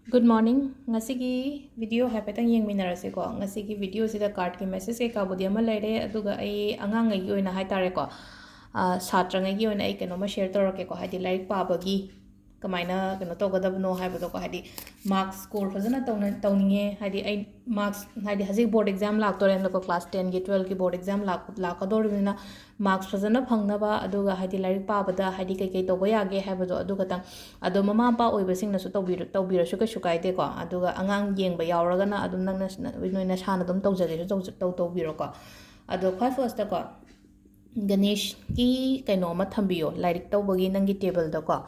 Good morning. Ngasigi video haipetang yengminarase ko. Ngasigi video sida card ki message ke kabudi ama leire aduga ai angangai gi oina haitare ko. Satrangai gi oina ai kenoma share torake ko haidi like pabagi kamaina keno togadabno haibado ko haidi marks score fazana tawninge haidi ai marks haidi haji board exam laktore ko class 10 gi 12 gi board exam lakadorina marks fazana phangnaba aduga haidi like pabada haidi kai kai toba yage haibado aduga tang ado mama pa oibasingna su tawbirasu ka shukaide ko aduga angang yengba yawragana adum nangna noina sana dum tawjage tawbiro ko ado khwai first ko Ganesh ki kainoma thambiyo like tawbagi nangi table da ko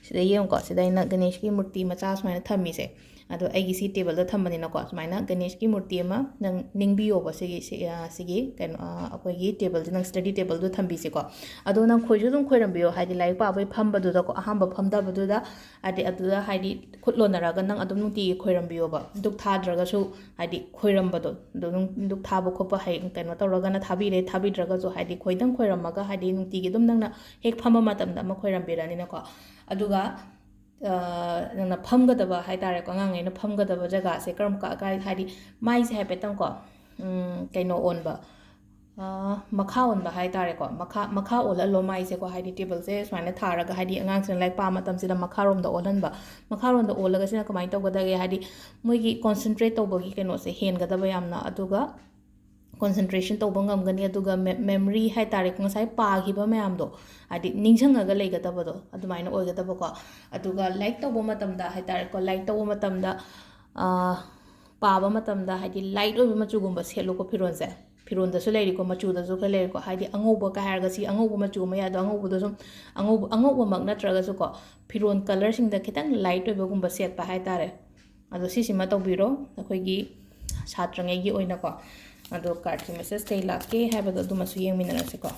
sida yem ko sida ina Ganesh ki murti macha smaina thammi se ado aigi si table da thambani na ko smaina Ganesh ki murti ma nang ningbiyo ba sigi kan akoi gi table nang study table du thambi se ko ado nang khoju dum khoirambiyo haidi like pa bai phamba du da ko ahamba phamda bu du da adi adu da haidi khutlo naraga nang adum nuti khoirambiyo ba duk thadraga su haidi khoiramba do duk thaba khopa hai kan tawraga na thabire thabidraga su haidi khoidang khoiramaga haidi nuti gi dum nang na hek phamba matam da ma khoirambirani na ko aduga nangna phamgadaba haitare ko ngangai na phamgadaba jaga se karam ka haidi mai se haipetang ko kaino onba makha onba haitare ko makha ola lo mai se ko haidi table se smaina tharaga haidi angang sin like pa matam sida makha rom da olanba makha rom da olaga sina kamai tawgada ge haidi moigi concentrate tawbagi kaino se hen gadaba yamna aduga concentration tawba ngamgani aduga memory haitare ko ngasai pagiba mayamdo adi ningsangaga leigadabado adumaina oigadaba ko aduga like tawba matamda haitare ko like tawba matamda paba matamda haidi light oiba machugumba selo ko fironse fironda su leiri ko machuda su ka leiri ko haidi angoba ka harga si angoba machu maya do angoba do sum angoba mag natraga su ko firon color sing da kitang light oiba gumba set pa haitare ado sisima tawbiro akoigi satrangai gi oina ko ado card ki message kay laki haibado dumasu yengminarase ko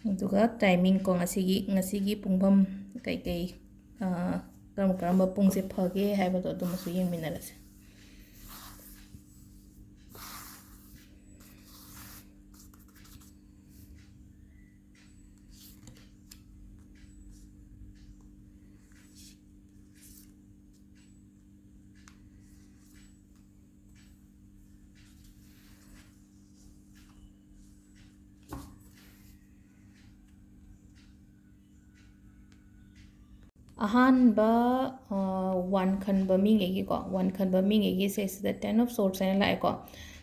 aduga timing ko ngasigi pungfam kai karamba pungse phage haibado dumasu yengminarase ahanba one khanba mingegi ko one khanba mingegi se sida 10 of swords ena lai ko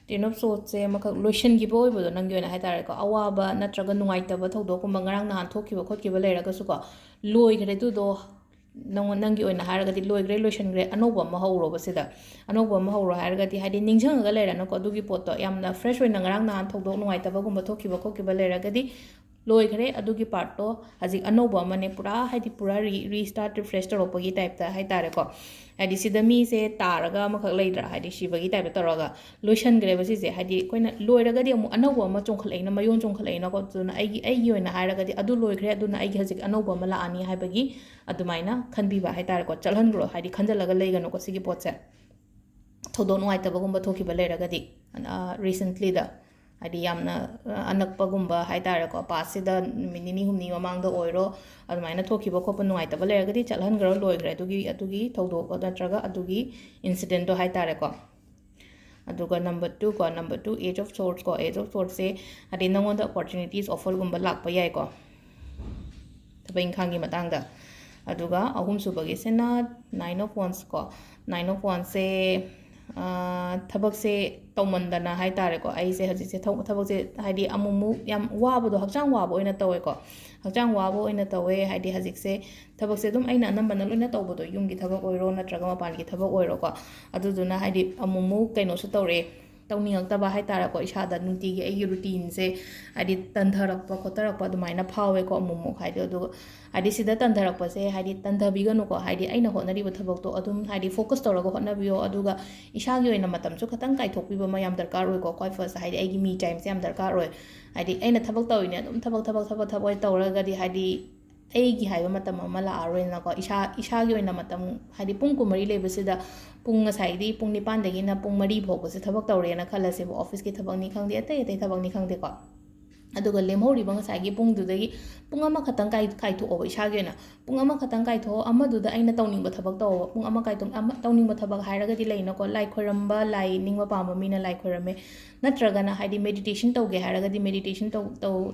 10 of swords se makak lotion gi boy bodo nang yona haitare ko awaba natraga nungaitaba thodok ko mangarang nahan thokkiba khotkiba leiraga su ko loi gre du do nangi oina haragadi loigre lotion gre anoba ma hawro basida anoba ma hawro haragadi haidi ningjangaga leirana ko dugi potto yamna fresh oina ngarang nahan thodok nungaitaba gumba thokkiba khokkiba leiragadi loigre adugi parto haji anoba mane pura haidi pura restart refresh toropagi type ta haitare ko haidi sida mi se taraga makhak leidra haidi shibagi type toroga lotion gre basi se haidi koina loiragadi amu anoba ma chongkhaleina mayon chongkhaleina ko tuna aigi oina haragadi adu loigre aduna aigi haji anoba ma laani haibagi adumaina khanbiba haitare ko chalhangro haidi khanjalaga leigano ko sigi potse thodok nungaitaba thokiba leiragadi recently da haidi yamna anakpagumba haitare ko pasida minini humni mamangda oiro adumaina thokiba khopa nungaitaba leiragadi chalhangro loigre adugi thodok natraga adugi incident do haitare ko aduga number 2 ko number 2 age of swords ko age of swords se hadi nangonda opportunities offer gumba lakpa yai ko tabain khangi matangda aduga ahum subagi sena 9 of wands ko 9 of wands se tabak se tawmandana haitare ko ai se haji se tabak se haidi amumu yam wabado hakchang wabo oina tawe ko hakchang wabo oina tawe haidi hajik se tabak se dum aina nambana loina tawbodo yumgi tabak oiro natraga mapan gi tabak oiro ko aduduna haidi amumu kaino su tawre tawningaktaba haitare ko isada nutigi ai routine se haidi tandharakpa khotarakpa adumaina phawe ko amumu haidi adu haidi sida tandharakpa se haidi tandhabiganu ko haidi aina honari thabak to adum haidi focus tawraga hotnabiyo aduga isagi oina matam su khatang kaithokpiba mayam darkar oi ko kwai first haidi aigi me time se yam darkar oi haidi aina thabak tawine adum thabak oi tawragadi haidi aigi haiba matam ama laaroina ko isagi oina matam haidi pung kumari lebasida pung ngasai pung nipan dagina pung mari phobase thabak tawrena khalase bo office ki thabak ni khangde atai atai thabak ni khangde ko ꯑꯗꯨꯒ ꯂꯦꯝꯍꯧꯔꯤꯕ ꯉꯁꯥꯏꯒꯤ ꯄꯨꯡꯗꯨꯗꯒꯤ ꯄꯨꯡ ꯑꯃꯈꯛꯇꯪ ꯀꯥꯏꯊꯣꯛꯑꯣꯕ ꯏꯁꯥꯒꯤ ꯑꯣꯏꯅ ꯄꯨꯡ ꯑꯃꯈꯛꯇꯪ ꯀꯥꯏꯊꯣꯛꯑꯣ ꯑꯃꯗꯨꯗ ꯑꯩꯅ ꯇꯧꯅꯤꯡꯕ ꯊꯕꯛ ꯇꯧꯑꯣꯕ ꯄꯨꯡ ꯑꯃ ꯇꯧꯅꯤꯡꯕ ꯊꯕꯛ ꯍꯥꯏꯔꯒꯗꯤ ꯂꯩꯅꯀꯣ ꯂꯥꯏ ꯈꯣꯏꯔꯝꯕ ꯂꯥꯏ ꯅꯤꯡꯕ ꯄꯥꯝꯕ ꯃꯤꯅ ꯂꯥꯏ ꯈꯣꯏꯔꯝꯃꯦ ꯅꯠꯇ꯭ꯔꯒꯅ ꯍꯥꯏꯗꯤ ꯃꯦꯗꯤꯇꯦꯁꯟ ꯇꯧꯒꯦ ꯍꯥꯏꯔꯒꯗꯤ ꯃꯦꯗꯤꯇꯦꯁꯟ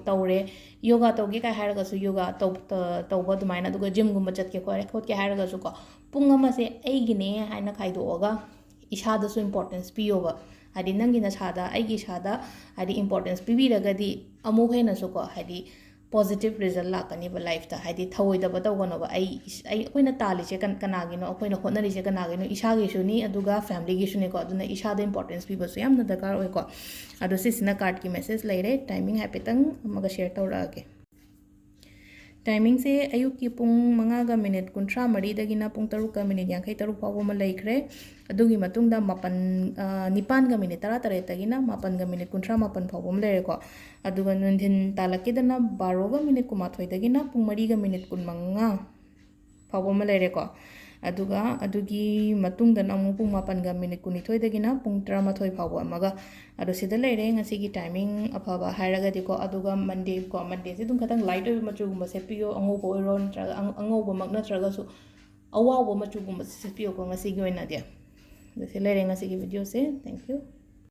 ꯇꯧꯔꯦ ꯌꯣꯒꯥ ꯇꯧꯒꯦ ꯀꯥꯏ ꯍꯥꯏꯔꯒꯁꯨ ꯌꯣꯒꯥ ꯇꯧꯕ ꯑꯗꯨꯃꯥꯏꯅ ꯑꯗꯨꯒ ꯖꯤꯝꯒꯨꯝꯕ ꯆꯠꯀꯦ ꯈꯣꯠꯀꯦ ꯍꯥꯏꯔꯒꯁꯨ ꯀꯣ ꯄꯨꯡ ꯑꯃꯁꯦ ꯑꯩꯒꯤꯅꯦ ꯍꯥꯏꯅ ꯈꯥꯏꯗꯣꯛꯑꯒ ꯏꯁꯥꯗꯁꯨ ꯏꯝꯄꯣꯔꯇꯦꯟꯁ ꯄꯤꯌꯣꯕ ꯍꯥꯏꯗꯤ ꯅꯪꯒꯤ ꯅꯁꯥꯗ ꯑꯩꯒꯤ ꯏꯁꯥꯗ ꯍꯥꯏꯗꯤ ꯏꯝꯄꯣꯔꯇꯦꯟꯁ ꯄꯤꯕꯤꯔꯒꯗꯤ ꯑꯃꯨꯛ ꯍꯦꯟꯅꯁꯨꯀꯣ ꯍꯥꯏꯗꯤ ꯄꯣꯖꯤꯇꯤቭ ꯔꯤꯖꯜ ꯂꯥꯛꯀꯅꯤꯕ ꯂꯥꯏꯐꯇ ꯍꯥꯏꯗꯤ ꯊꯧꯑꯣꯏꯗꯕ ꯇꯧꯒꯅꯣꯕ ꯑꯩꯈꯣꯏꯅ ꯇꯥꯜꯂꯤꯁꯦ ꯀꯅꯥꯒꯤꯅꯣ ꯑꯩꯈꯣꯏꯅ ꯍꯣꯠꯅꯔꯤꯁꯦ ꯀꯅꯥꯒꯤꯅೋ ꯏꯁꯥꯒꯤꯁꯨꯅꯤ ꯑꯗꯨꯒ ꯐꯦꯃꯤꯂꯤꯒꯤꯁꯨꯅꯤꯀꯣ ꯑꯗꯨꯅ ꯏꯁꯥꯗ ꯏꯝꯄꯣꯔꯇꯦꯟꯁ ꯄꯤꯕꯁꯨ ꯌꯥꯝꯅ ꯗꯔꯀꯥꯔ ꯑꯣꯏꯀꯣ ꯑꯗꯣ ꯁꯤꯁꯤꯅ ꯀꯥꯔꯠꯀꯤ ꯃꯦꯁꯦꯖ ꯂꯩꯔꯦ ꯇꯥꯏꯃꯤꯡ ꯍꯥꯏꯐꯦꯠꯇꯪ ꯑꯃꯒ ꯁꯦꯌꯔ ꯇꯧꯔꯛꯑꯒꯦ ꯇꯥꯏꯃꯤꯡꯁꯦ ꯑꯌꯨꯛꯀꯤ ꯄꯨꯡ 5:33ꯗꯒꯤꯅ ꯄꯨꯡ 6:53 ꯐꯥꯎꯕ ꯑꯃ ꯂꯩꯈ꯭ꯔꯦ ꯑꯗꯨꯒꯤ ꯃꯇꯨꯡꯗ 9:18ꯗꯒꯤꯅ 8:37 ꯐꯥꯎꯕ ꯑꯃ ꯂꯩꯔꯦꯀꯣ ꯑꯗꯨꯒ ꯅꯨꯡꯊꯤꯟ ꯇꯥꯂꯛꯀꯤꯗꯅ 12:19ꯗꯒꯤꯅ ꯄꯨꯡ 4:15 ꯐꯥꯎꯕ ꯑꯃ ꯂꯩꯔꯦꯀꯣ ꯑꯗꯨꯒ ꯑꯗꯨꯒꯤ ꯃꯇꯨꯡꯗꯅ ꯑꯃꯨꯛ ꯄꯨꯡ 7:19ꯗꯒꯤꯅ ꯄꯨꯡ 13 ꯐꯥꯎꯕ ꯑꯃꯒ ꯑꯗꯣ ꯁꯤꯗ ꯂꯩꯔꯦ ꯉꯁꯤꯒꯤ ꯇꯥꯏꯃꯤꯡ ꯑꯐꯕ ꯍꯥꯏꯔꯒꯗꯤꯀꯣ ꯑꯗꯨꯒ ꯃꯟꯗꯦꯁꯦ ꯑꯗꯨꯝ ꯈꯤꯇꯪ ꯂꯥꯏꯠ ꯑꯣꯏꯕ ꯃꯆꯨꯒꯨꯝꯕ ꯁꯦꯠꯄꯤꯌꯣ ꯑꯉꯧꯕ ꯑꯣꯏꯔꯣ ꯅꯠꯇ꯭ꯔꯒ ꯑꯉꯧꯕꯃꯛ ꯅꯠꯇ꯭ꯔꯒꯁꯨ ꯑꯋꯥꯎꯕ ꯃꯆꯨꯒꯨꯝꯕ ꯁꯦꯠꯄꯤꯌꯣꯀꯣ ꯉꯁꯤꯒꯤ ꯑꯣꯏꯅꯗꯤ ꯑꯗꯣ ꯁꯤ ꯂꯩꯔꯦ ꯉꯁꯤꯒꯤ ꯚꯤꯗꯤꯑꯣꯁꯦ ꯊꯦꯡꯛ ꯌꯨ